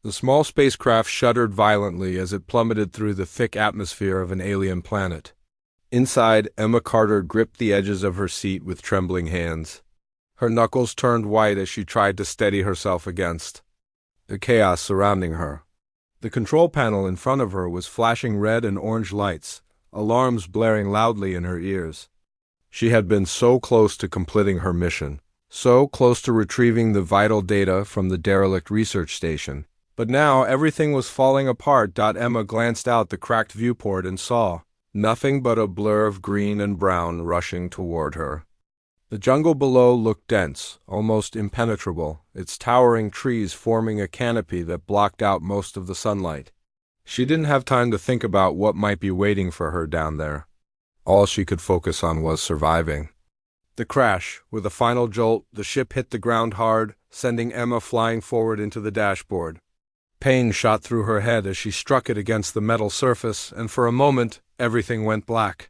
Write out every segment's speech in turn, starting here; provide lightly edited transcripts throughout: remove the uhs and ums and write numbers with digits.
The small spacecraft shuddered violently as it plummeted through the thick atmosphere of an alien planet. Inside, Emma Carter gripped the edges of her seat with trembling hands. Her knuckles turned white as she tried to steady herself against the chaos surrounding her. The control panel in front of her was flashing red and orange lights, alarms blaring loudly in her ears. She had been so close to completing her mission, so close to retrieving the vital data from the derelict research station. But now everything was falling apart. Emma glanced out the cracked viewport and saw nothing but a blur of green and brown rushing toward her. The jungle below looked dense, almost impenetrable, its towering trees forming a canopy that blocked out most of the sunlight. She didn't have time to think about what might be waiting for her down there. All she could focus on was surviving. The crash, with a final jolt, the ship hit the ground hard, sending Emma flying forward into the dashboard. Pain shot through her head as she struck it against the metal surface, and for a moment, everything went black.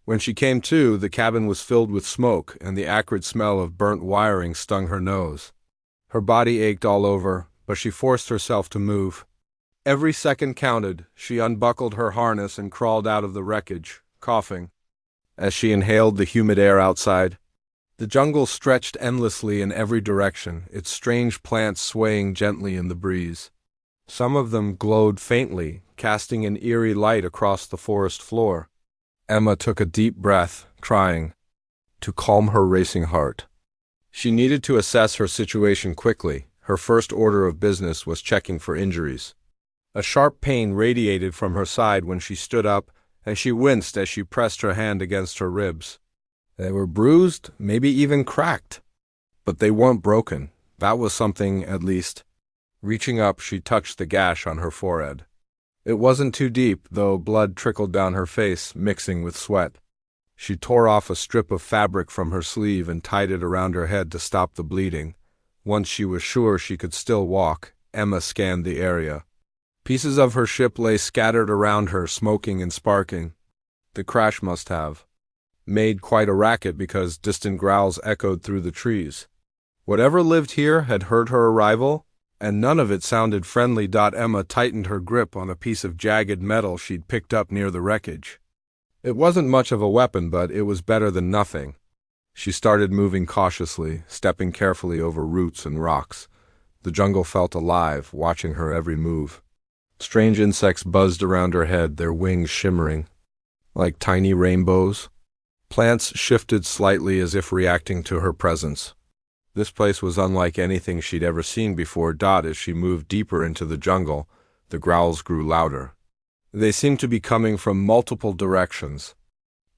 When she came to, the cabin was filled with smoke, and the acrid smell of burnt wiring stung her nose. Her body ached all over, but she forced herself to move. Every second counted. She unbuckled her harness and crawled out of the wreckage, coughing, as she inhaled the humid air outside. The jungle stretched endlessly in every direction, its strange plants swaying gently in the breeze. Some of them glowed faintly, casting an eerie light across the forest floor. Emma took a deep breath, trying to calm her racing heart. She needed to assess her situation quickly. Her first order of business was checking for injuries. A sharp pain radiated from her side when she stood up, and she winced as she pressed her hand against her ribs. They were bruised, maybe even cracked. But they weren't broken. That was something, at least. Reaching up, she touched the gash on her forehead. It wasn't too deep, though blood trickled down her face, mixing with sweat. She tore off a strip of fabric from her sleeve and tied it around her head to stop the bleeding. Once she was sure she could still walk, Emma scanned the area. Pieces of her ship lay scattered around her, smoking and sparking. The crash must have made quite a racket because distant growls echoed through the trees. Whatever lived here had heard her arrival, and none of it sounded friendly. Emma tightened her grip on a piece of jagged metal she'd picked up near the wreckage. It wasn't much of a weapon, but it was better than nothing. She started moving cautiously, stepping carefully over roots and rocks. The jungle felt alive, watching her every move. Strange insects buzzed around her head, their wings shimmering like tiny rainbows. Plants shifted slightly as if reacting to her presence. This place was unlike anything she'd ever seen before. As she moved deeper into the jungle, the growls grew louder. They seemed to be coming from multiple directions,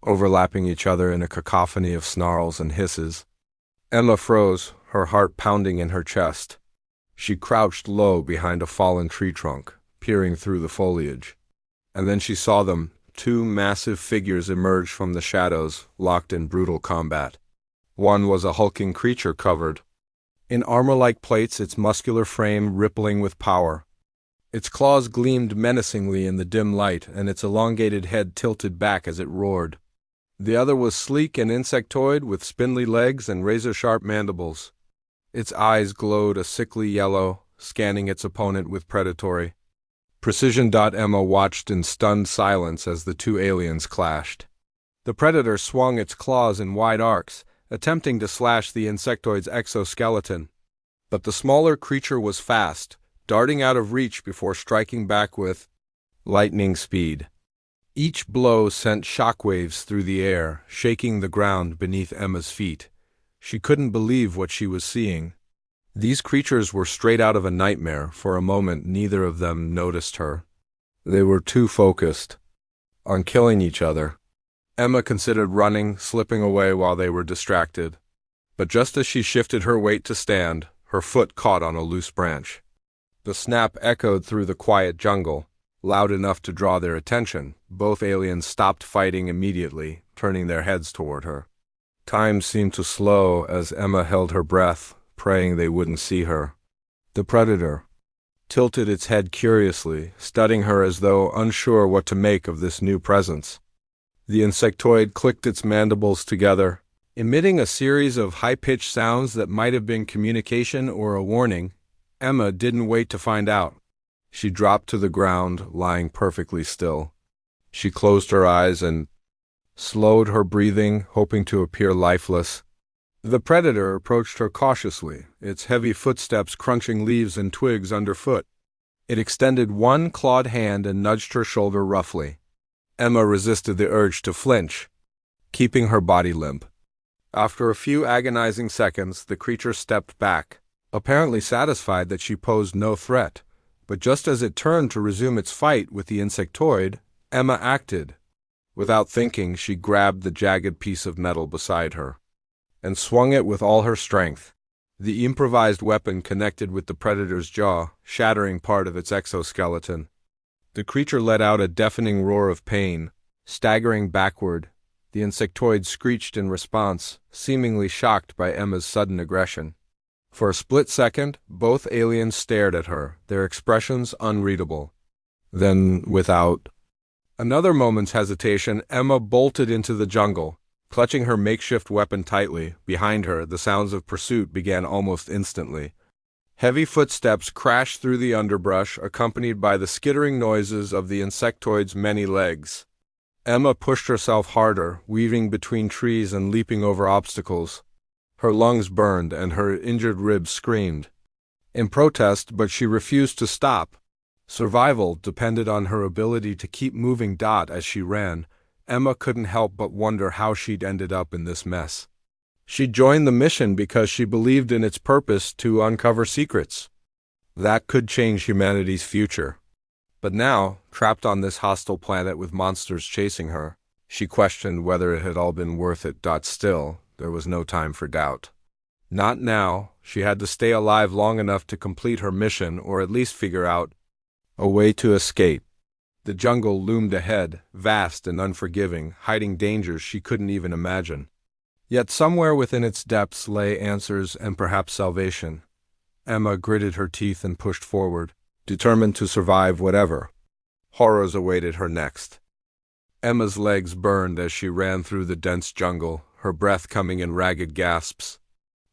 overlapping each other in a cacophony of snarls and hisses. Emma froze, her heart pounding in her chest. She crouched low behind a fallen tree trunk, peering through the foliage. And then she saw them. Two massive figures emerged from the shadows, locked in brutal combat. One was a hulking creature covered in armor-like plates, its muscular frame rippling with power. Its claws gleamed menacingly in the dim light, and its elongated head tilted back as it roared. The other was sleek and insectoid, with spindly legs and razor-sharp mandibles. Its eyes glowed a sickly yellow, scanning its opponent with predatory precision. Emma watched in stunned silence as the two aliens clashed. The predator swung its claws in wide arcs, attempting to slash the insectoid's exoskeleton. But the smaller creature was fast, darting out of reach before striking back with lightning speed. Each blow sent shockwaves through the air, shaking the ground beneath Emma's feet. She couldn't believe what she was seeing. These creatures were straight out of a nightmare. For a moment, neither of them noticed her. They were too focused on killing each other. Emma considered running, slipping away while they were distracted. But just as she shifted her weight to stand, her foot caught on a loose branch. The snap echoed through the quiet jungle, loud enough to draw their attention. Both aliens stopped fighting immediately, turning their heads toward her. Time seemed to slow as Emma held her breath, praying they wouldn't see her. The predator tilted its head curiously, studying her as though unsure what to make of this new presence. The insectoid clicked its mandibles together, emitting a series of high-pitched sounds that might have been communication or a warning. Emma didn't wait to find out. She dropped to the ground, lying perfectly still. She closed her eyes and slowed her breathing, hoping to appear lifeless. The predator approached her cautiously, its heavy footsteps crunching leaves and twigs underfoot. It extended one clawed hand and nudged her shoulder roughly. Emma resisted the urge to flinch, keeping her body limp. After a few agonizing seconds, the creature stepped back, apparently satisfied that she posed no threat. But just as it turned to resume its fight with the insectoid, Emma acted. Without thinking, she grabbed the jagged piece of metal beside her and swung it with all her strength. The improvised weapon connected with the predator's jaw, shattering part of its exoskeleton. The creature let out a deafening roar of pain, staggering backward. The insectoid screeched in response, seemingly shocked by Emma's sudden aggression. For a split second, both aliens stared at her, their expressions unreadable. Then, without another moment's hesitation, Emma bolted into the jungle. Clutching her makeshift weapon tightly, behind her, the sounds of pursuit began almost instantly. Heavy footsteps crashed through the underbrush, accompanied by the skittering noises of the insectoid's many legs. Emma pushed herself harder, weaving between trees and leaping over obstacles. Her lungs burned and her injured ribs screamed in protest, but she refused to stop. Survival depended on her ability to keep moving. As she ran, Emma couldn't help but wonder how she'd ended up in this mess. She joined the mission because she believed in its purpose to uncover secrets that could change humanity's future. But now, trapped on this hostile planet with monsters chasing her, she questioned whether it had all been worth it. Still, there was no time for doubt. Not now. She had to stay alive long enough to complete her mission, or at least figure out a way to escape. The jungle loomed ahead, vast and unforgiving, hiding dangers she couldn't even imagine. Yet somewhere within its depths lay answers and perhaps salvation. Emma gritted her teeth and pushed forward, determined to survive whatever horrors awaited her next. Emma's legs burned as she ran through the dense jungle, her breath coming in ragged gasps.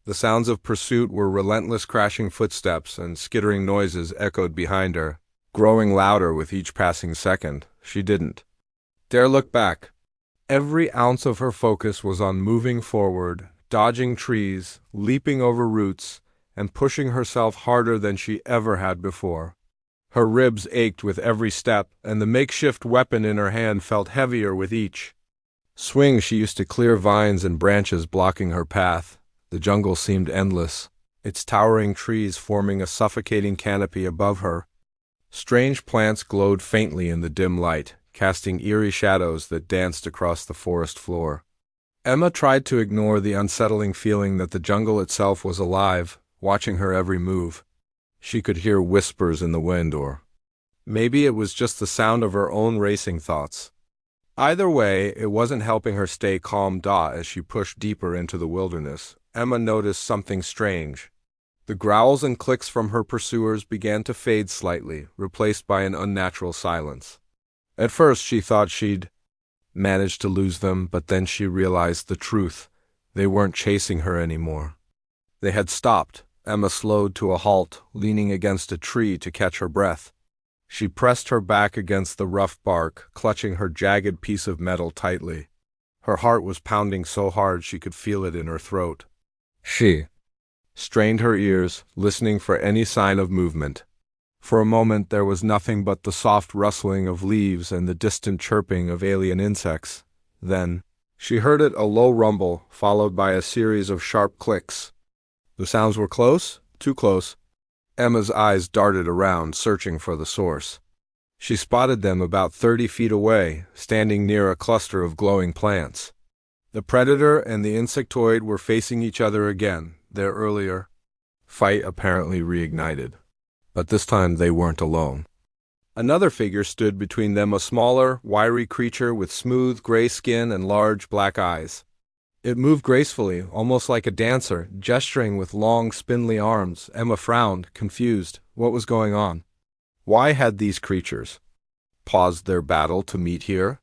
The sounds of pursuit were relentless crashing footsteps, and skittering noises echoed behind her, growing louder with each passing second. She didn't dare look back. Every ounce of her focus was on moving forward, dodging trees, leaping over roots, and pushing herself harder than she ever had before. Her ribs ached with every step, and the makeshift weapon in her hand felt heavier with each swing. She used to clear vines and branches blocking her path. The jungle seemed endless, its towering trees forming a suffocating canopy above her. Strange plants glowed faintly in the dim light, casting eerie shadows that danced across the forest floor. Emma tried to ignore the unsettling feeling that the jungle itself was alive, watching her every move. She could hear whispers in the wind, or maybe it was just the sound of her own racing thoughts. Either way, it wasn't helping her stay calm. As she pushed deeper into the wilderness, Emma noticed something strange. The growls and clicks from her pursuers began to fade slightly, replaced by an unnatural silence. At first she thought she'd managed to lose them, but then she realized the truth. They weren't chasing her anymore. They had stopped. Emma slowed to a halt, leaning against a tree to catch her breath. She pressed her back against the rough bark, clutching her jagged piece of metal tightly. Her heart was pounding so hard she could feel it in her throat. She strained her ears, listening for any sign of movement. For a moment there was nothing but the soft rustling of leaves and the distant chirping of alien insects. Then she heard a low rumble, followed by a series of sharp clicks. The sounds were close, too close. Emma's eyes darted around, searching for the source. She spotted them about 30 feet away, standing near a cluster of glowing plants. The predator and the insectoid were facing each other again, their earlier fight apparently reignited. But this time they weren't alone. Another figure stood between them, a smaller, wiry creature with smooth gray skin and large black eyes. It moved gracefully, almost like a dancer, gesturing with long, spindly arms. Emma frowned, confused. What was going on? Why had these creatures paused their battle to meet here?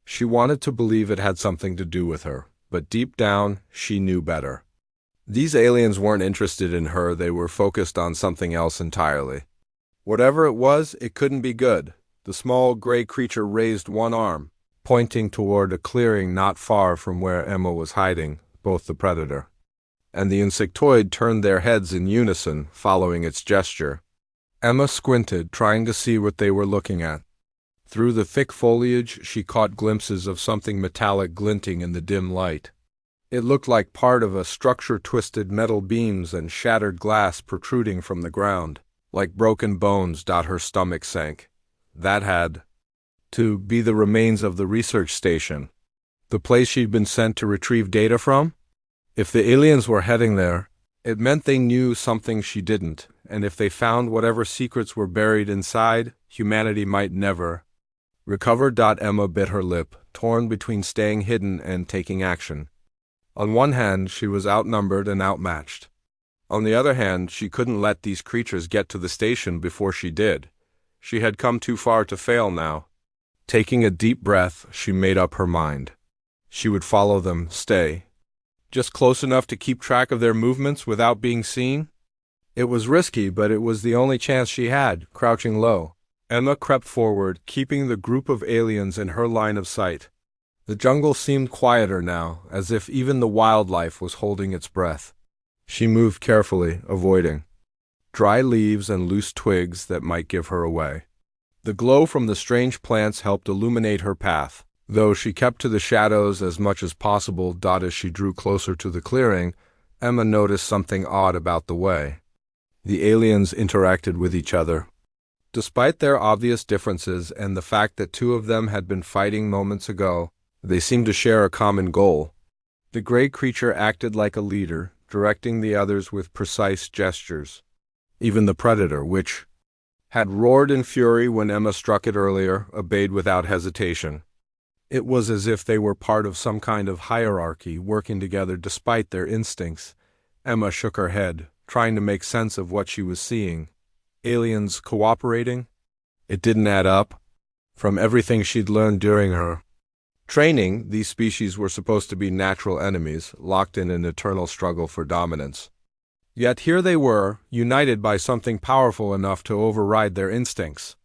She wanted to believe it had something to do with her, but deep down, she knew better. These aliens weren't interested in her, they were focused on something else entirely. Whatever it was, it couldn't be good. The small gray creature raised one arm, pointing toward a clearing not far from where Emma was hiding, both the predator and the insectoid turned their heads in unison, following its gesture. Emma squinted, trying to see what they were looking at. Through the thick foliage, she caught glimpses of something metallic glinting in the dim light. It looked like part of a structure, twisted metal beams and shattered glass protruding from the ground. Like broken bones. Her stomach sank. That had to be the remains of the research station. The place she'd been sent to retrieve data from? If the aliens were heading there, it meant they knew something she didn't, and if they found whatever secrets were buried inside, humanity might never recover. Emma bit her lip, torn between staying hidden and taking action. On one hand, she was outnumbered and outmatched. On the other hand, she couldn't let these creatures get to the station before she did. She had come too far to fail now. Taking a deep breath, she made up her mind. She would follow them, stay just close enough to keep track of their movements without being seen. It was risky, but it was the only chance she had. Crouching low, Emma crept forward, keeping the group of aliens in her line of sight. The jungle seemed quieter now, as if even the wildlife was holding its breath. She moved carefully, avoiding dry leaves and loose twigs that might give her away. The glow from the strange plants helped illuminate her path, though she kept to the shadows as much as possible. As she drew closer to the clearing, Emma noticed something odd about the way the aliens interacted with each other. Despite their obvious differences and the fact that two of them had been fighting moments ago, they seemed to share a common goal. The gray creature acted like a leader, directing the others with precise gestures. Even the predator, which had roared in fury when Emma struck it earlier, obeyed without hesitation. It was as if they were part of some kind of hierarchy, working together despite their instincts. Emma shook her head, trying to make sense of what she was seeing. Aliens cooperating? It didn't add up. From everything she'd learned during her training, these species were supposed to be natural enemies, locked in an eternal struggle for dominance. Yet here they were, united by something powerful enough to override their instincts.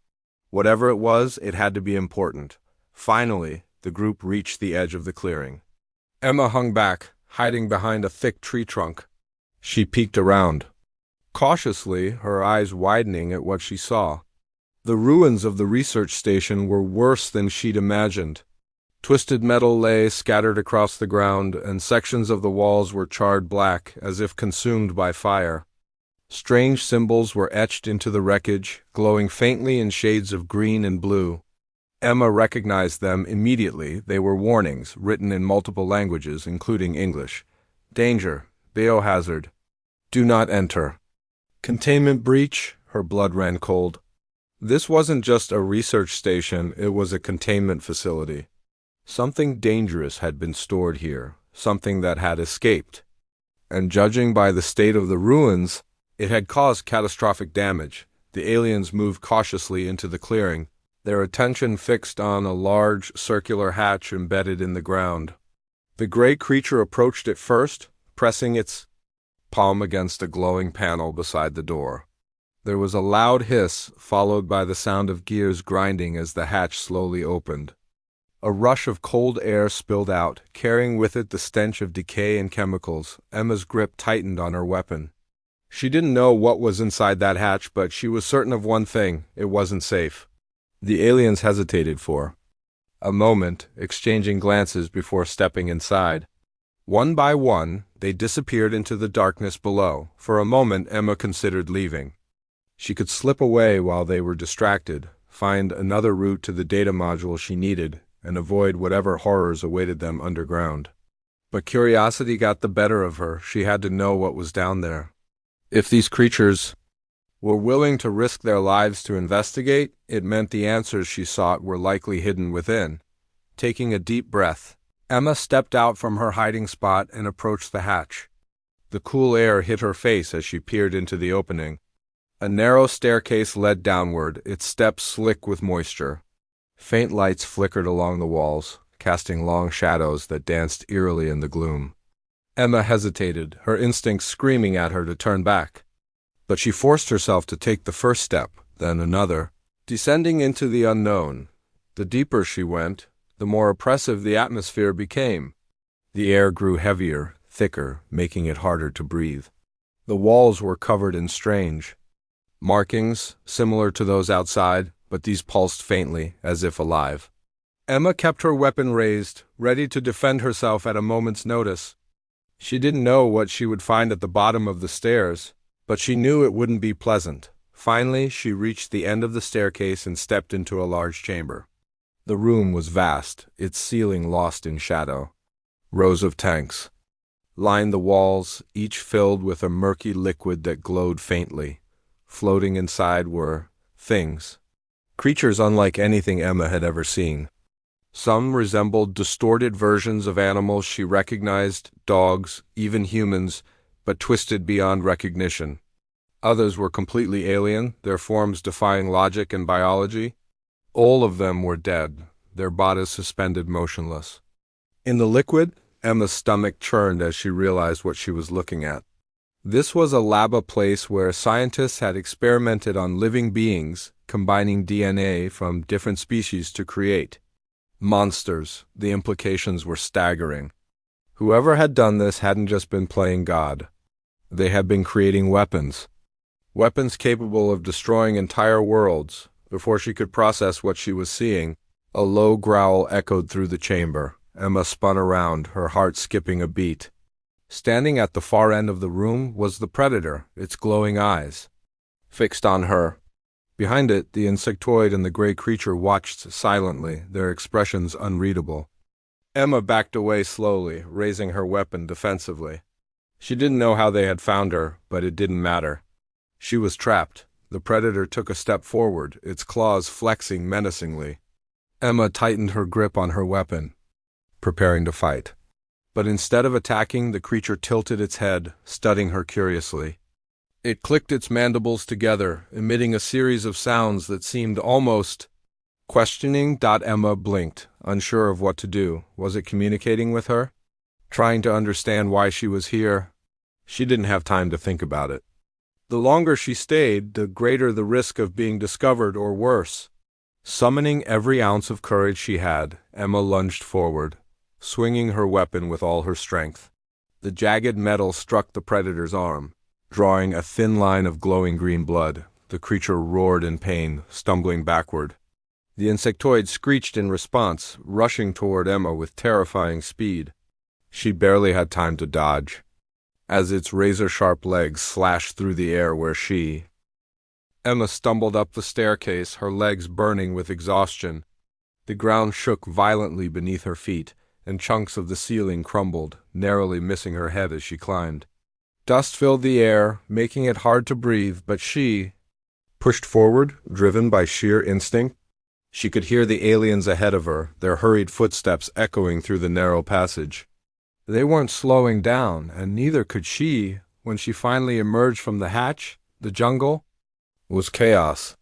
Whatever it was, it had to be important. Finally, the group reached the edge of the clearing. Emma hung back, hiding behind a thick tree trunk. She peeked around, cautiously, her eyes widening at what she saw. The ruins of the research station were worse than she'd imagined. Twisted metal lay scattered across the ground, and sections of the walls were charred black, as if consumed by fire. Strange symbols were etched into the wreckage, glowing faintly in shades of green and blue. Emma recognized them immediately. They were warnings, written in multiple languages, including English. Danger. Biohazard. Do not enter. Containment breach. Her blood ran cold. This wasn't just a research station, it was a containment facility. Something dangerous had been stored here, something that had escaped. And judging by the state of the ruins, it had caused catastrophic damage. The aliens moved cautiously into the clearing, their attention fixed on a large circular hatch embedded in the ground. The gray creature approached it first, pressing its palm against a glowing panel beside the door. There was a loud hiss, followed by the sound of gears grinding as the hatch slowly opened. A rush of cold air spilled out, carrying with it the stench of decay and chemicals. Emma's grip tightened on her weapon. She didn't know what was inside that hatch, but she was certain of one thing: it wasn't safe. The aliens hesitated for a moment, exchanging glances before stepping inside. One by one, they disappeared into the darkness below. For a moment, Emma considered leaving. She could slip away while they were distracted, find another route to the data module she needed, and avoid whatever horrors awaited them underground. But curiosity got the better of her. She had to know what was down there. If these creatures were willing to risk their lives to investigate, it meant the answers she sought were likely hidden within. Taking a deep breath, Emma stepped out from her hiding spot and approached the hatch. The cool air hit her face as she peered into the opening. A narrow staircase led downward, its steps slick with moisture. Faint lights flickered along the walls, casting long shadows that danced eerily in the gloom. Emma hesitated, her instincts screaming at her to turn back. But she forced herself to take the first step. then another, descending into the unknown. The deeper she went, the more oppressive the atmosphere became. The air grew heavier, thicker, making it harder to breathe. The walls were covered in strange markings, similar to those outside, but these pulsed faintly, as if alive. Emma kept her weapon raised, ready to defend herself at a moment's notice. She didn't know what she would find at the bottom of the stairs, but she knew it wouldn't be pleasant. Finally, she reached the end of the staircase and stepped into a large chamber. The room was vast, its ceiling lost in shadow. Rows of tanks lined the walls, each filled with a murky liquid that glowed faintly. Floating inside were things, creatures unlike anything Emma had ever seen. Some resembled distorted versions of animals she recognized, dogs, even humans, but twisted beyond recognition. Others were completely alien, their forms defying logic and biology. All of them were dead, their bodies suspended motionless. In the liquid, Emma's stomach churned as she realized what she was looking at. This was a lab place where scientists had experimented on living beings, combining DNA from different species to create monsters. The implications were staggering. Whoever had done this hadn't just been playing God. They had been creating weapons. Weapons capable of destroying entire worlds. Before she could process what she was seeing, a low growl echoed through the chamber. Emma spun around, her heart skipping a beat. Standing at the far end of the room was the predator, its glowing eyes fixed on her. Behind it, the insectoid and the gray creature watched silently, their expressions unreadable. Emma backed away slowly, raising her weapon defensively. She didn't know how they had found her, but it didn't matter. She was trapped. The predator took a step forward, its claws flexing menacingly. Emma tightened her grip on her weapon, preparing to fight. But instead of attacking, the creature tilted its head, studying her curiously. It clicked its mandibles together, emitting a series of sounds that seemed almost questioning. Emma blinked, unsure of what to do. Was it communicating with her? Trying to understand why she was here? She didn't have time to think about it. The longer she stayed, the greater the risk of being discovered or worse. Summoning every ounce of courage she had, Emma lunged forward, swinging her weapon with all her strength. The jagged metal struck the predator's arm, drawing a thin line of glowing green blood. The creature roared in pain, stumbling backward. The insectoid screeched in response, rushing toward Emma with terrifying speed. She barely had time to dodge, as its razor-sharp legs slashed through the air where Emma stumbled up the staircase, her legs burning with exhaustion. The ground shook violently beneath her feet, and chunks of the ceiling crumbled, narrowly missing her head as she climbed. Dust filled the air, making it hard to breathe, but she pushed forward, driven by sheer instinct. She could hear the aliens ahead of her, their hurried footsteps echoing through the narrow passage. They weren't slowing down, and neither could she. When she finally emerged from the hatch, the jungle was chaos.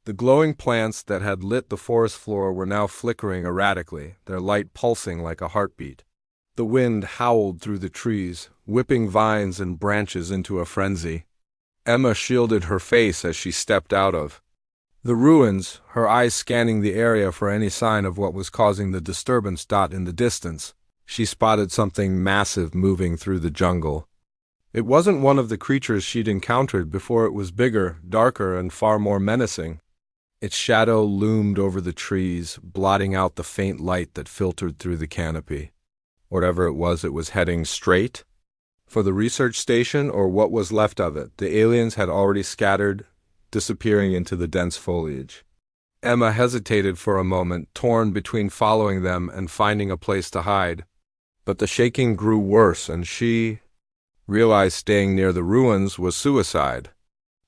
The glowing plants that had lit the forest floor were now flickering erratically, their light pulsing like a heartbeat. The wind howled through the trees, whipping vines and branches into a frenzy. Emma shielded her face as she stepped out of the ruins, her eyes scanning the area for any sign of what was causing the disturbance. In the distance, she spotted something massive moving through the jungle. It wasn't one of the creatures she'd encountered before. It was bigger, darker, and far more menacing. Its shadow loomed over the trees, blotting out the faint light that filtered through the canopy. Whatever it was heading straight for the research station, or what was left of it. The aliens had already scattered, disappearing into the dense foliage. Emma hesitated for a moment, torn between following them and finding a place to hide. But the shaking grew worse, and she realized staying near the ruins was suicide.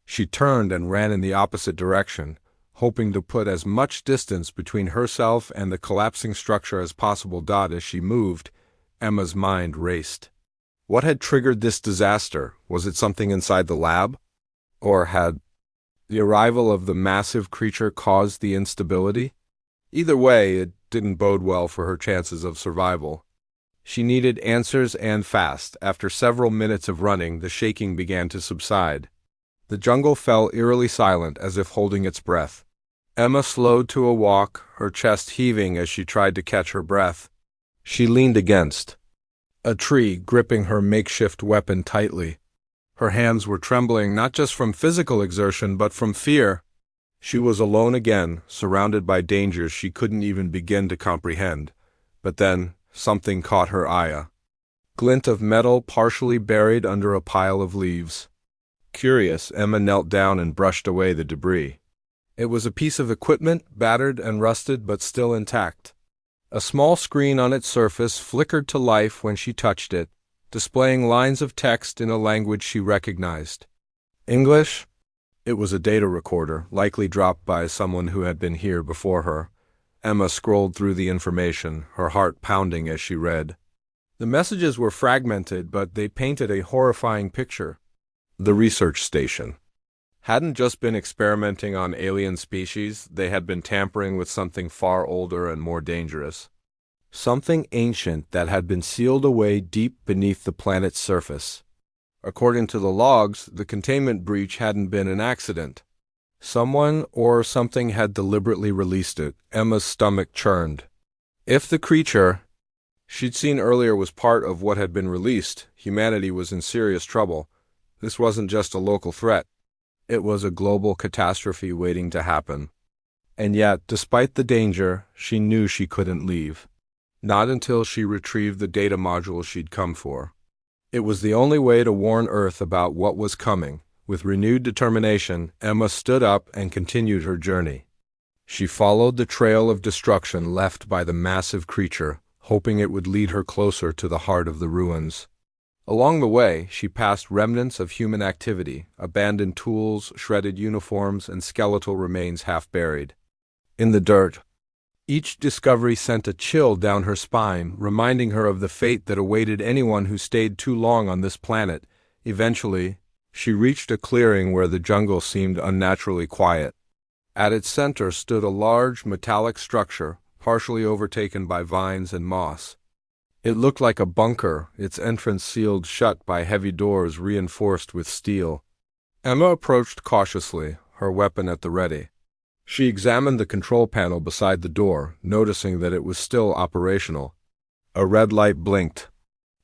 She turned and ran in the opposite direction, hoping to put as much distance between herself and the collapsing structure as possible. As she moved, Emma's mind raced. What had triggered this disaster? Was it something inside the lab? Or had the arrival of the massive creature caused the instability? Either way, it didn't bode well for her chances of survival. She needed answers, and fast. After several minutes of running, the shaking began to subside. The jungle fell eerily silent, as if holding its breath. Emma slowed to a walk, her chest heaving as she tried to catch her breath. She leaned against a tree, gripping her makeshift weapon tightly. Her hands were trembling not just from physical exertion but from fear. She was alone again, surrounded by dangers she couldn't even begin to comprehend. But then, something caught her eye. A glint of metal partially buried under a pile of leaves. Curious, Emma knelt down and brushed away the debris. It was a piece of equipment, battered and rusted but still intact. A small screen on its surface flickered to life when she touched it, displaying lines of text in a language she recognized. English? It was a data recorder, likely dropped by someone who had been here before her. Emma scrolled through the information, her heart pounding as she read. The messages were fragmented, but they painted a horrifying picture. The research station hadn't just been experimenting on alien species, they had been tampering with something far older and more dangerous. Something ancient that had been sealed away deep beneath the planet's surface. According to the logs, the containment breach hadn't been an accident. Someone or something had deliberately released it. Emma's stomach churned. If the creature she'd seen earlier was part of what had been released, humanity was in serious trouble. This wasn't just a local threat. It was a global catastrophe waiting to happen. And yet, despite the danger, she knew she couldn't leave. Not until she retrieved the data module she'd come for. It was the only way to warn Earth about what was coming. With renewed determination, Emma stood up and continued her journey. She followed the trail of destruction left by the massive creature, hoping it would lead her closer to the heart of the ruins. Along the way, she passed remnants of human activity, abandoned tools, shredded uniforms, and skeletal remains half buried in the dirt. Each discovery sent a chill down her spine, reminding her of the fate that awaited anyone who stayed too long on this planet. Eventually, she reached a clearing where the jungle seemed unnaturally quiet. At its center stood a large, metallic structure, partially overtaken by vines and moss. It looked like a bunker, its entrance sealed shut by heavy doors reinforced with steel. Emma approached cautiously, her weapon at the ready. She examined the control panel beside the door, noticing that it was still operational. A red light blinked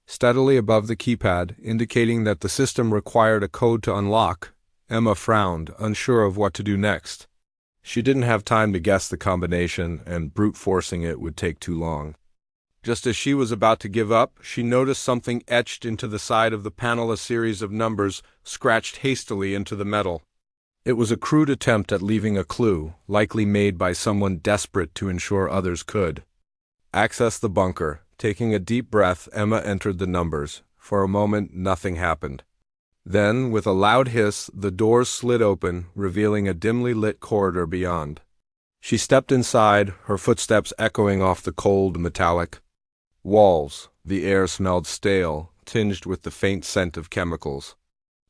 steadily above the keypad, indicating that the system required a code to unlock. Emma frowned, unsure of what to do next. She didn't have time to guess the combination, and brute forcing it would take too long. Just as she was about to give up, she noticed something etched into the side of the panel, a series of numbers scratched hastily into the metal. It was a crude attempt at leaving a clue, likely made by someone desperate to ensure others could access the bunker. Taking a deep breath, Emma entered the numbers. For a moment, nothing happened. Then, with a loud hiss, the doors slid open, revealing a dimly lit corridor beyond. She stepped inside, her footsteps echoing off the cold, metallic walls. The air smelled stale, tinged with the faint scent of chemicals.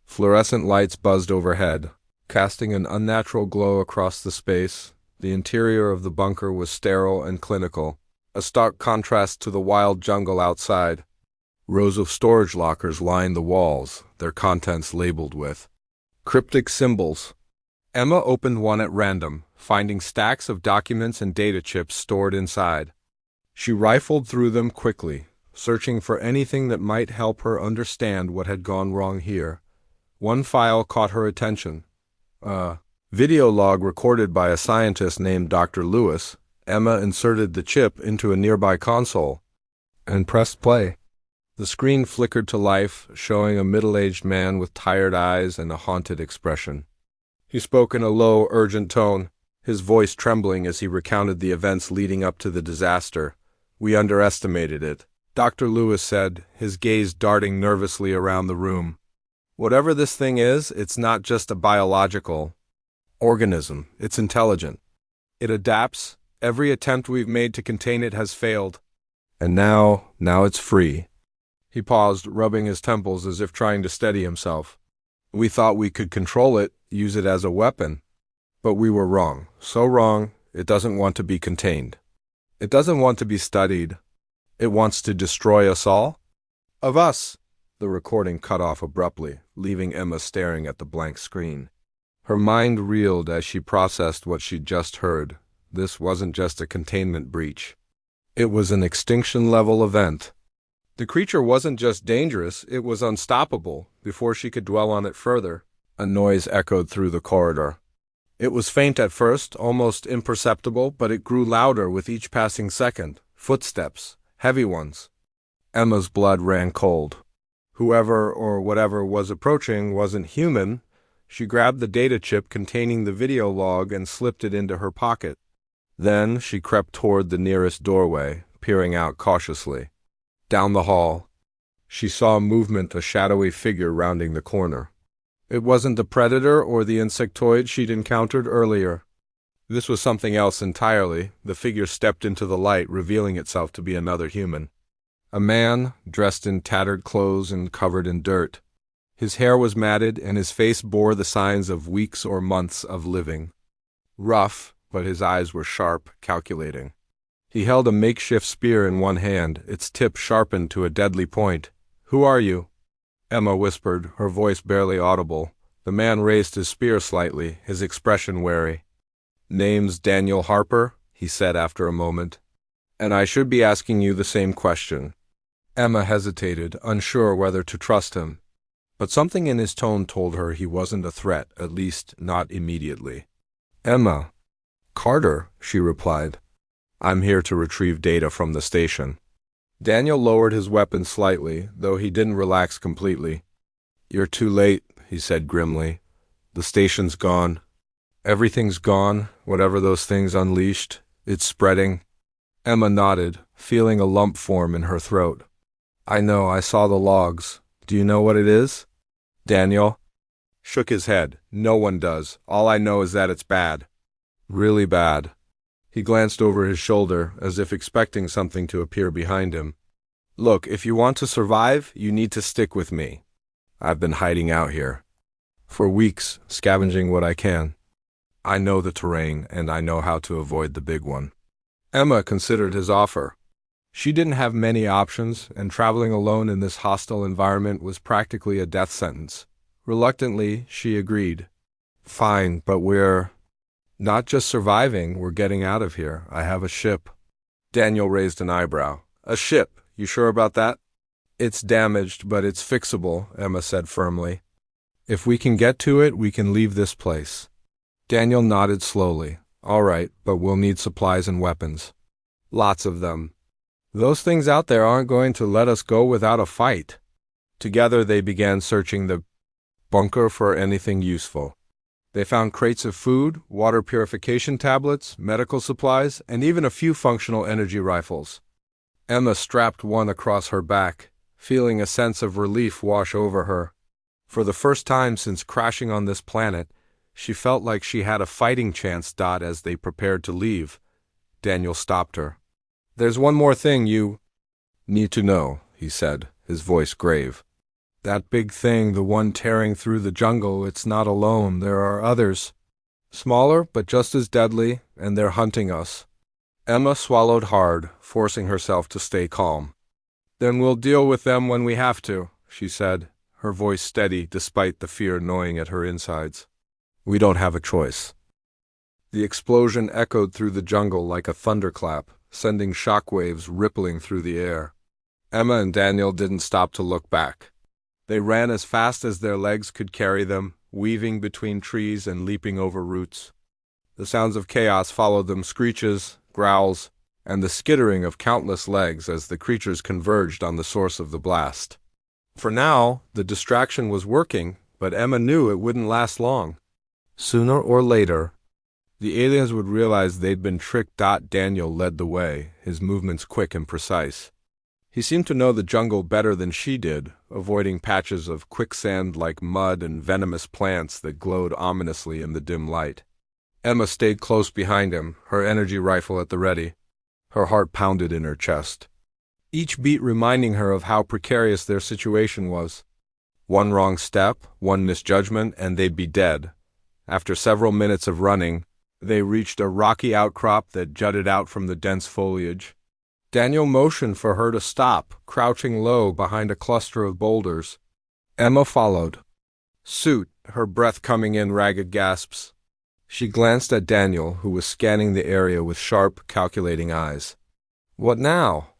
Fluorescent lights buzzed overhead, casting an unnatural glow across the space. The interior of the bunker was sterile and clinical, a stark contrast to the wild jungle outside. Rows of storage lockers lined the walls, their contents labeled with cryptic symbols. Emma opened one at random, finding stacks of documents and data chips stored inside. She rifled through them quickly, searching for anything that might help her understand what had gone wrong here. One file caught her attention. A video log recorded by a scientist named Dr. Lewis. Emma inserted the chip into a nearby console and pressed play. The screen flickered to life, showing a middle-aged man with tired eyes and a haunted expression. He spoke in a low, urgent tone, his voice trembling as he recounted the events leading up to the disaster. "We underestimated it," Dr. Lewis said, his gaze darting nervously around the room. "Whatever this thing is, it's not just a biological organism. It's intelligent. It adapts. Every attempt we've made to contain it has failed. And now it's free." He paused, rubbing his temples as if trying to steady himself. "We thought we could control it, use it as a weapon. But we were wrong. So wrong, it doesn't want to be contained. It doesn't want to be studied. It wants to destroy us all. Of us. The recording cut off abruptly, leaving Emma staring at the blank screen. Her mind reeled as she processed what she'd just heard. This wasn't just a containment breach. It was an extinction-level event. The creature wasn't just dangerous, it was unstoppable. Before she could dwell on it further, a noise echoed through the corridor. It was faint at first, almost imperceptible, but it grew louder with each passing second. Footsteps, heavy ones. Emma's blood ran cold. Whoever or whatever was approaching wasn't human. She grabbed the data chip containing the video log and slipped it into her pocket. Then she crept toward the nearest doorway, peering out cautiously. Down the hall, she saw movement, a shadowy figure rounding the corner. It wasn't the predator or the insectoid she'd encountered earlier. This was something else entirely. The figure stepped into the light, revealing itself to be another human. A man, dressed in tattered clothes and covered in dirt. His hair was matted, and his face bore the signs of weeks or months of living. Rough, but his eyes were sharp, calculating. He held a makeshift spear in one hand, its tip sharpened to a deadly point. "Who are you?" Emma whispered, her voice barely audible. The man raised his spear slightly, his expression wary. "Name's Daniel Harper," he said after a moment. "And I should be asking you the same question." Emma hesitated, unsure whether to trust him. But something in his tone told her he wasn't a threat, at least not immediately. "Emma." "Carter," she replied. "I'm here to retrieve data from the station." Daniel lowered his weapon slightly, though he didn't relax completely. "You're too late," he said grimly. "The station's gone. Everything's gone, whatever those things unleashed. It's spreading." Emma nodded, feeling a lump form in her throat. "I know, I saw the logs. Do you know what it is?" Daniel shook his head. "No one does. All I know is that it's bad. Really bad." He glanced over his shoulder, as if expecting something to appear behind him. "Look, if you want to survive, you need to stick with me. I've been hiding out here for weeks, scavenging what I can. I know the terrain, and I know how to avoid the big one." Emma considered his offer. She didn't have many options, and traveling alone in this hostile environment was practically a death sentence. Reluctantly, she agreed. "Fine, but we're not just surviving, we're getting out of here. I have a ship." Daniel raised an eyebrow. "A ship? You sure about that?" "It's damaged, but it's fixable," Emma said firmly. "If we can get to it, we can leave this place." Daniel nodded slowly. "All right, but we'll need supplies and weapons. Lots of them. Those things out there aren't going to let us go without a fight." Together they began searching the bunker for anything useful. They found crates of food, water purification tablets, medical supplies, and even a few functional energy rifles. Emma strapped one across her back, feeling a sense of relief wash over her. For the first time since crashing on this planet, she felt like she had a fighting chance. As they prepared to leave, Daniel stopped her. "There's one more thing you need to know," he said, his voice grave. "That big thing, the one tearing through the jungle, it's not alone. There are others. Smaller, but just as deadly, and they're hunting us." Emma swallowed hard, forcing herself to stay calm. "Then we'll deal with them when we have to," she said, her voice steady despite the fear gnawing at her insides. "We don't have a choice." The explosion echoed through the jungle like a thunderclap, sending shockwaves rippling through the air. Emma and Daniel didn't stop to look back. They ran as fast as their legs could carry them, weaving between trees and leaping over roots. The sounds of chaos followed them, screeches, growls, and the skittering of countless legs as the creatures converged on the source of the blast. For now, the distraction was working, but Emma knew it wouldn't last long. Sooner or later, the aliens would realize they'd been tricked. Daniel led the way, his movements quick and precise. He seemed to know the jungle better than she did, avoiding patches of quicksand-like mud and venomous plants that glowed ominously in the dim light. Emma stayed close behind him, her energy rifle at the ready. Her heart pounded in her chest, each beat reminding her of how precarious their situation was. One wrong step, one misjudgment, and they'd be dead. After several minutes of running, they reached a rocky outcrop that jutted out from the dense foliage. Daniel motioned for her to stop, crouching low behind a cluster of boulders. Emma followed suit, her breath coming in ragged gasps. She glanced at Daniel, who was scanning the area with sharp, calculating eyes. "What now?"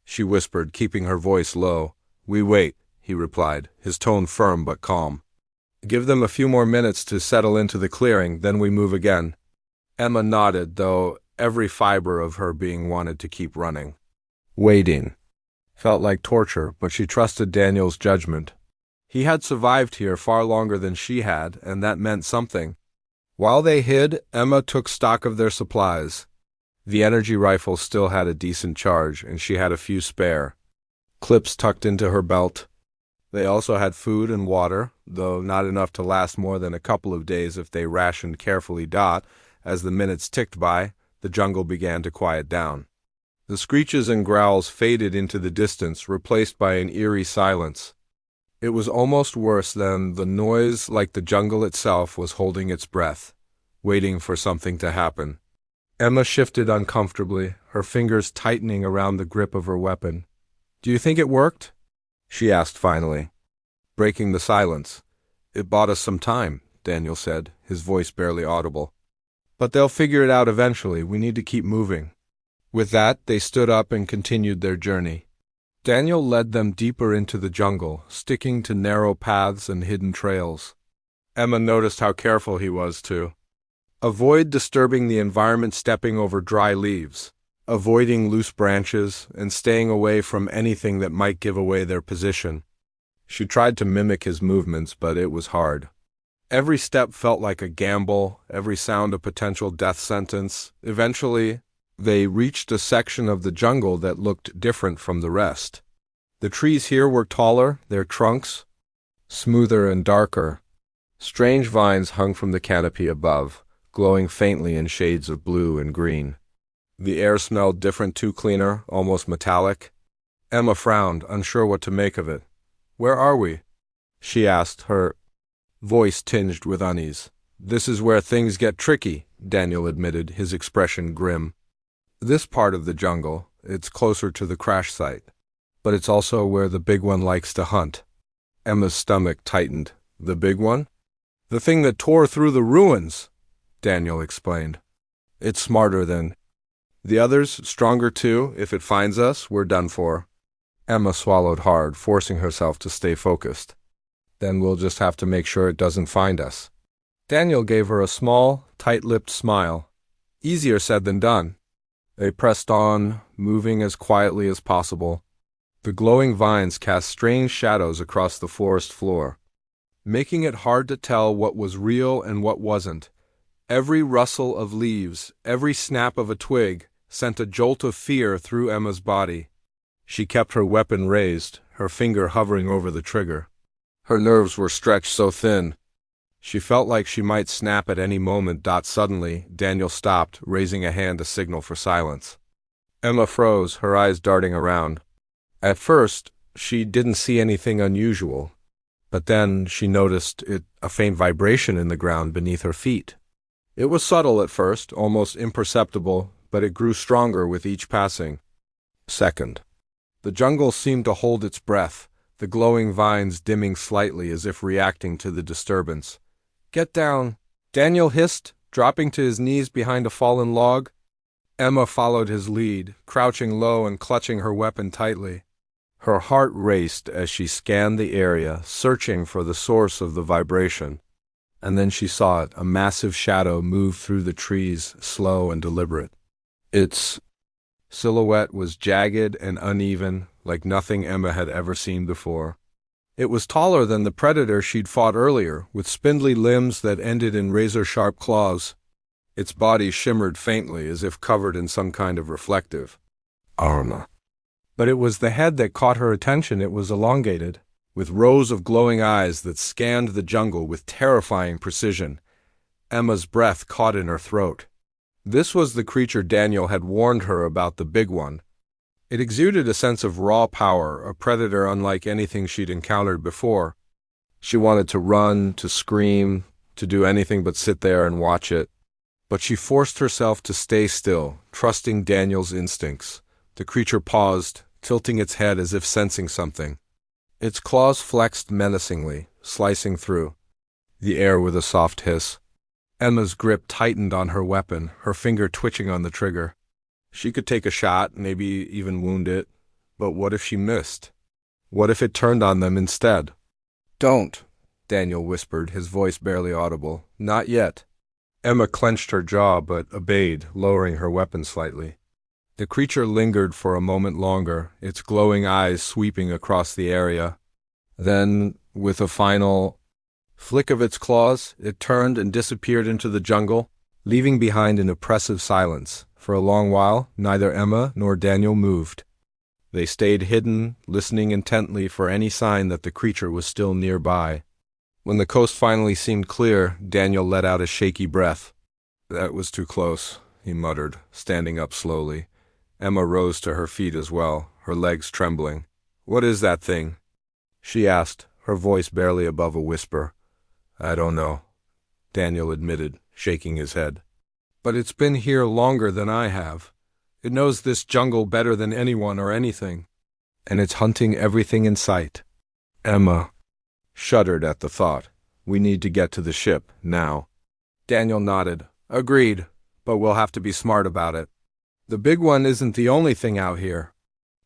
she whispered, keeping her voice low. "We wait," he replied, his tone firm but calm. "Give them a few more minutes to settle into the clearing, then we move again." Emma nodded, though every fiber of her being wanted to keep running. Waiting felt like torture, but she trusted Daniel's judgment. He had survived here far longer than she had, and that meant something. While they hid, Emma took stock of their supplies. The energy rifle still had a decent charge, and she had a few spare clips tucked into her belt. They also had food and water, though not enough to last more than a couple of days if they rationed carefully. As the minutes ticked by, the jungle began to quiet down. The screeches and growls faded into the distance, replaced by an eerie silence. It was almost worse than the noise, like the jungle itself was holding its breath, waiting for something to happen. Emma shifted uncomfortably, her fingers tightening around the grip of her weapon. "Do you think it worked?" she asked finally, breaking the silence. "It bought us some time," Daniel said, his voice barely audible. "But they'll figure it out eventually. We need to keep moving." With that, they stood up and continued their journey. Daniel led them deeper into the jungle, sticking to narrow paths and hidden trails. Emma noticed how careful he was, too. Avoid disturbing the environment, stepping over dry leaves, avoiding loose branches, and staying away from anything that might give away their position. She tried to mimic his movements, but it was hard. Every step felt like a gamble, every sound a potential death sentence. Eventually, they reached a section of the jungle that looked different from the rest. The trees here were taller, their trunks smoother and darker. Strange vines hung from the canopy above, glowing faintly in shades of blue and green. The air smelled different too, cleaner, almost metallic. Emma frowned, unsure what to make of it. "Where are we?" she asked, her voice tinged with unease. "This is where things get tricky," Daniel admitted, his expression grim. "This part of the jungle, it's closer to the crash site. But it's also where the big one likes to hunt." Emma's stomach tightened. "The big one?" "The thing that tore through the ruins," Daniel explained. "It's smarter than the others, stronger too. If it finds us, we're done for." Emma swallowed hard, forcing herself to stay focused. "Then we'll just have to make sure it doesn't find us." Daniel gave her a small, tight-lipped smile. Easier said than done. They pressed on, moving as quietly as possible. The glowing vines cast strange shadows across the forest floor, making it hard to tell what was real and what wasn't. Every rustle of leaves, every snap of a twig, sent a jolt of fear through Emma's body. She kept her weapon raised, her finger hovering over the trigger. Her nerves were stretched so thin. She felt like she might snap at any moment. Suddenly, Daniel stopped, raising a hand to signal for silence. Emma froze, her eyes darting around. At first, she didn't see anything unusual, but then she noticed a faint vibration in the ground beneath her feet. It was subtle at first, almost imperceptible, but it grew stronger with each passing second. The jungle seemed to hold its breath, the glowing vines dimming slightly as if reacting to the disturbance. "Get down," Daniel hissed, dropping to his knees behind a fallen log. Emma followed his lead, crouching low and clutching her weapon tightly. Her heart raced as she scanned the area, searching for the source of the vibration. And then she saw it, a massive shadow move through the trees, slow and deliberate. Its silhouette was jagged and uneven, like nothing Emma had ever seen before. It was taller than the predator she'd fought earlier, with spindly limbs that ended in razor-sharp claws. Its body shimmered faintly, as if covered in some kind of reflective armor. But it was the head that caught her attention. It was elongated, with rows of glowing eyes that scanned the jungle with terrifying precision. Emma's breath caught in her throat. This was the creature Daniel had warned her about, the big one. It exuded a sense of raw power, a predator unlike anything she'd encountered before. She wanted to run, to scream, to do anything but sit there and watch it. But she forced herself to stay still, trusting Daniel's instincts. The creature paused, tilting its head as if sensing something. Its claws flexed menacingly, slicing through the air with a soft hiss. Emma's grip tightened on her weapon, her finger twitching on the trigger. She could take a shot, maybe even wound it, but what if she missed? What if it turned on them instead? "Don't," Daniel whispered, his voice barely audible. "Not yet." Emma clenched her jaw but obeyed, lowering her weapon slightly. The creature lingered for a moment longer, its glowing eyes sweeping across the area. Then, with a final flick of its claws, it turned and disappeared into the jungle, leaving behind an oppressive silence. For a long while, neither Emma nor Daniel moved. They stayed hidden, listening intently for any sign that the creature was still nearby. When the coast finally seemed clear, Daniel let out a shaky breath. "That was too close," he muttered, standing up slowly. Emma rose to her feet as well, her legs trembling. "What is that thing?" she asked, her voice barely above a whisper. "I don't know," Daniel admitted, shaking his head. "But it's been here longer than I have. It knows this jungle better than anyone or anything. And it's hunting everything in sight." Emma shuddered at the thought. "We need to get to the ship, now." Daniel nodded. "Agreed, but we'll have to be smart about it. The big one isn't the only thing out here.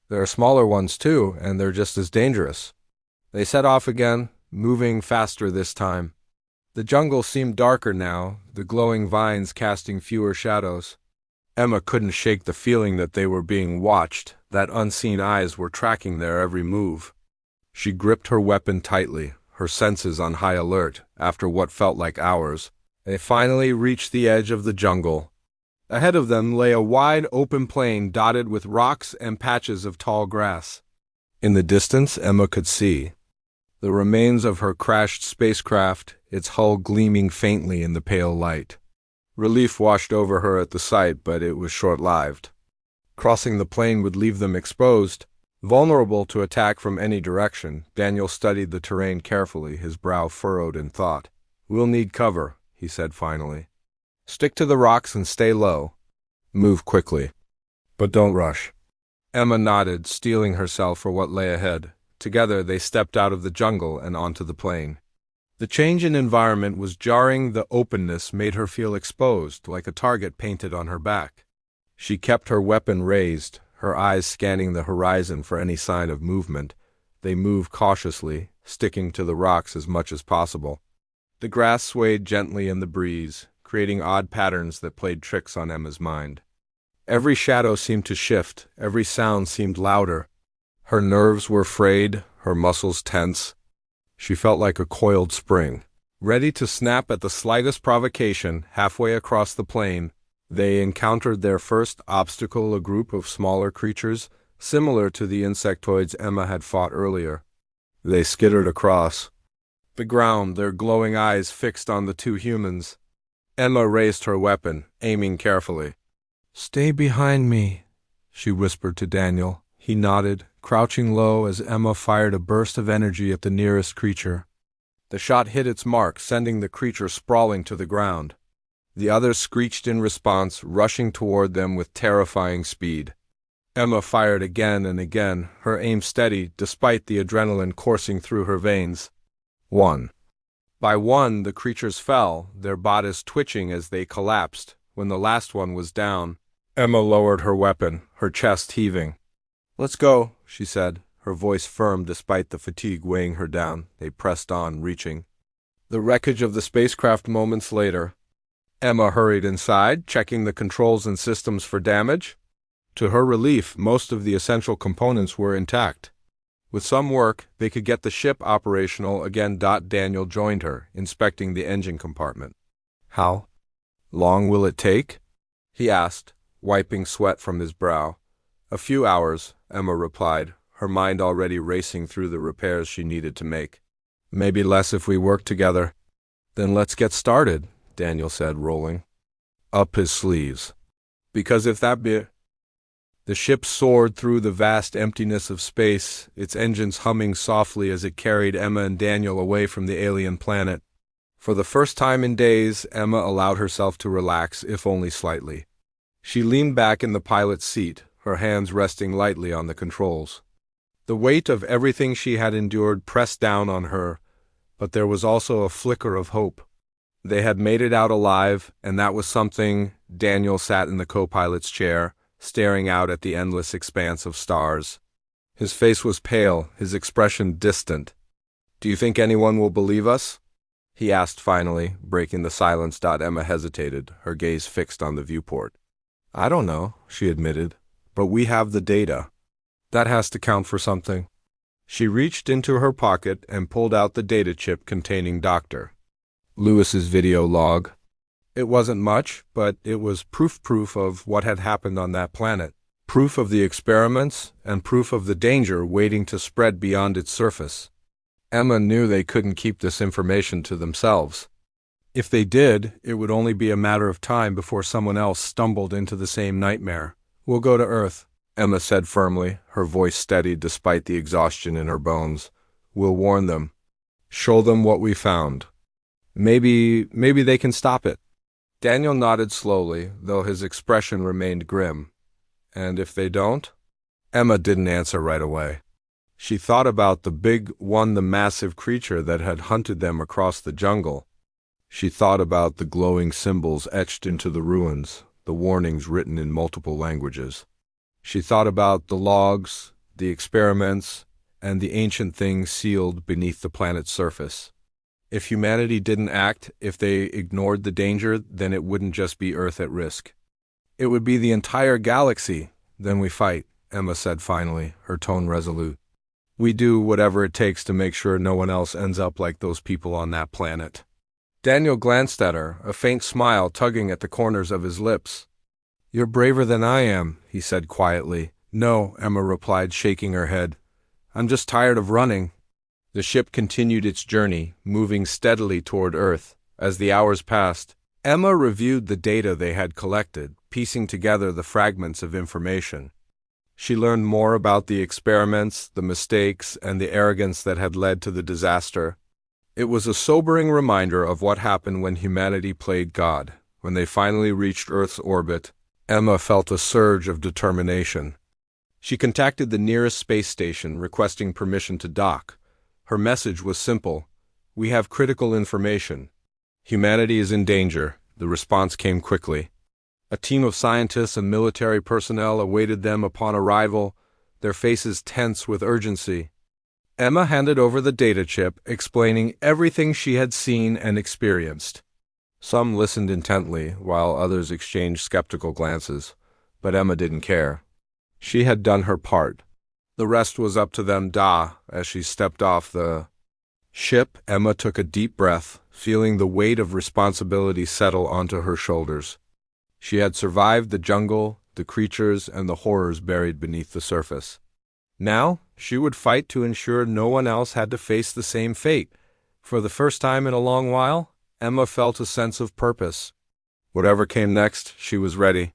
There are smaller ones too, and they're just as dangerous." They set off again, moving faster this time. The jungle seemed darker now, the glowing vines casting fewer shadows. Emma couldn't shake the feeling that they were being watched, that unseen eyes were tracking their every move. She gripped her weapon tightly, her senses on high alert, after what felt like hours. They finally reached the edge of the jungle. Ahead of them lay a wide open plain dotted with rocks and patches of tall grass. In the distance, Emma could see the remains of her crashed spacecraft, its hull gleaming faintly in the pale light. Relief washed over her at the sight, but it was short-lived. Crossing the plain would leave them exposed, vulnerable to attack from any direction. Daniel studied the terrain carefully, his brow furrowed in thought. "We'll need cover," he said finally. "Stick to the rocks and stay low. Move quickly. But don't rush." Emma nodded, steeling herself for what lay ahead. Together they stepped out of the jungle and onto the plain. The change in environment was jarring. The openness made her feel exposed, like a target painted on her back. She kept her weapon raised, her eyes scanning the horizon for any sign of movement. They moved cautiously, sticking to the rocks as much as possible. The grass swayed gently in the breeze, creating odd patterns that played tricks on Emma's mind. Every shadow seemed to shift, every sound seemed louder. Her nerves were frayed, her muscles tense. She felt like a coiled spring, ready to snap at the slightest provocation. Halfway across the plain, they encountered their first obstacle, a group of smaller creatures, similar to the insectoids Emma had fought earlier. They skittered across the ground, their glowing eyes fixed on the two humans. Emma raised her weapon, aiming carefully. "Stay behind me," she whispered to Daniel. He nodded, crouching low as Emma fired a burst of energy at the nearest creature. The shot hit its mark, sending the creature sprawling to the ground. The others screeched in response, rushing toward them with terrifying speed. Emma fired again and again, her aim steady despite the adrenaline coursing through her veins. One by one, the creatures fell, their bodies twitching as they collapsed. When the last one was down, Emma lowered her weapon, her chest heaving. "Let's go," she said, her voice firm despite the fatigue weighing her down. They pressed on, reaching the wreckage of the spacecraft moments later. Emma hurried inside, checking the controls and systems for damage. To her relief, most of the essential components were intact. With some work, they could get the ship operational again. Daniel joined her, inspecting the engine compartment. "How long will it take?" he asked, wiping sweat from his brow. "A few hours," Emma replied, her mind already racing through the repairs she needed to make. "Maybe less if we work together." "Then let's get started," Daniel said, rolling up his sleeves. "Because if that be—" The ship soared through the vast emptiness of space, its engines humming softly as it carried Emma and Daniel away from the alien planet. For the first time in days, Emma allowed herself to relax, if only slightly. She leaned back in the pilot's seat, her hands resting lightly on the controls. The weight of everything she had endured pressed down on her, but there was also a flicker of hope. They had made it out alive, and that was something. Daniel sat in the co-pilot's chair, staring out at the endless expanse of stars. His face was pale, his expression distant. "Do you think anyone will believe us?" he asked finally, breaking the silence. Emma hesitated, her gaze fixed on the viewport. "I don't know," she admitted, "but we have the data. That has to count for something." She reached into her pocket and pulled out the data chip containing Dr. Lewis's video log. It wasn't much, but it was proof of what had happened on that planet. Proof of the experiments, and proof of the danger waiting to spread beyond its surface. Emma knew they couldn't keep this information to themselves. If they did, it would only be a matter of time before someone else stumbled into the same nightmare. "We'll go to Earth," Emma said firmly, her voice steady despite the exhaustion in her bones. "We'll warn them. Show them what we found. Maybe they can stop it." Daniel nodded slowly, though his expression remained grim. "And if they don't?" Emma didn't answer right away. She thought about the big one, the massive creature that had hunted them across the jungle. She thought about the glowing symbols etched into the ruins, the warnings written in multiple languages. She thought about the logs, the experiments, and the ancient things sealed beneath the planet's surface. If humanity didn't act, if they ignored the danger, then it wouldn't just be Earth at risk. It would be the entire galaxy. "Then we fight," Emma said finally, her tone resolute. "We do whatever it takes to make sure no one else ends up like those people on that planet." Daniel glanced at her, a faint smile tugging at the corners of his lips. "You're braver than I am," he said quietly. "No," Emma replied, shaking her head. "I'm just tired of running." The ship continued its journey, moving steadily toward Earth. As the hours passed, Emma reviewed the data they had collected, piecing together the fragments of information. She learned more about the experiments, the mistakes, and the arrogance that had led to the disaster. It was a sobering reminder of what happened when humanity played God. When they finally reached Earth's orbit, Emma felt a surge of determination. She contacted the nearest space station, requesting permission to dock. Her message was simple: "We have critical information. Humanity is in danger." The response came quickly. A team of scientists and military personnel awaited them upon arrival, their faces tense with urgency. Emma handed over the data chip, explaining everything she had seen and experienced. Some listened intently, while others exchanged skeptical glances, but Emma didn't care. She had done her part. The rest was up to them. As she stepped off the ship, Emma took a deep breath, feeling the weight of responsibility settle onto her shoulders. She had survived the jungle, the creatures, and the horrors buried beneath the surface. Now, she would fight to ensure no one else had to face the same fate. For the first time in a long while, Emma felt a sense of purpose. Whatever came next, she was ready.